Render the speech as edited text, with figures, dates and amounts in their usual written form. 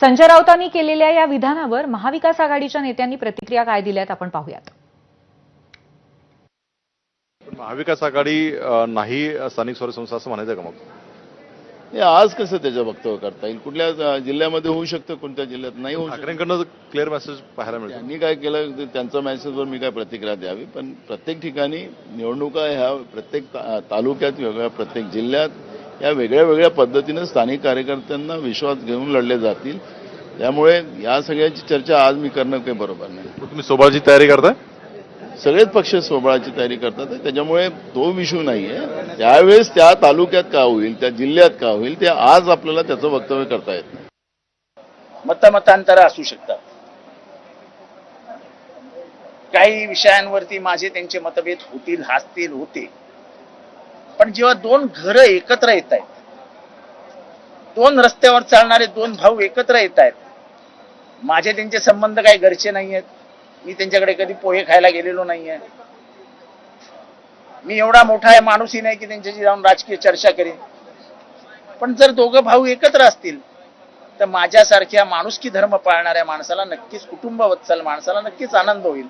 संजय राऊतांनी केलेल्या या विधानावर महाविकास आघाडीच्या नेत्यांनी प्रतिक्रिया काय दिल्यात आपण पाहूयात. महाविकास आघाडी नाही स्थानिक स्वराज्य संस्था असं म्हणायचं का मग? आज कसं त्याचं वक्तव्य करता येईल? कुठल्या जिल्ह्यामध्ये होऊ शकतं, कोणत्या जिल्ह्यात नाही होऊ शकतं. ठाकरेंकडनं क्लिअर मेसेज पाहायला मिळतो. त्यांनी काय केलं त्यांच्या मेसेजवर मी काय प्रतिक्रिया द्यावी, पण प्रत्येक ठिकाणी निवडणुका ह्या प्रत्येक तालुक्यात वेगळ्या, प्रत्येक जिल्ह्यात या वेगळ्या वेगळ्या पद्धतीनं स्थानिक कार्यकर्त्यांना विश्वास घेऊन लढले जातील. त्यामुळे या सगळ्याची चर्चा आज मी करणं काही बरोबर नाही. तुम्ही सोबळची तयारी करताय? सगळेच पक्ष सोबळाची तयारी करतात, त्याच्यामुळे तो विषय नाहीये. त्यावेळेस त्या तालुक्यात का होईल, त्या जिल्ह्यात का होईल, ते आज आपल्याला त्याचं वक्तव्य करता येत नाही. मतमतांतर असू शकतात, काही विषयांवरती माझे त्यांचे मतभेद होतील, असतील, होते. पण जेव्हा दोन घरं एकत्र येत आहेत, दोन रस्त्यावर चालणारे दोन भाऊ एकत्र येत आहेत, माझे त्यांचे संबंध काही घरचे नाही आहेत. मी त्यांच्याकडे कधी पोहे खायला गेलेलो नाहीये. मी एवढा मोठा माणूसही नाही की त्यांच्याशी जाऊन राजकीय चर्चा करेन. पण जर दोघं भाऊ एकत्र असतील तर माझ्यासारख्या माणुसकी धर्म पाळणाऱ्या माणसाला नक्कीच, कुटुंबवत्सल माणसाला नक्कीच आनंद होईल.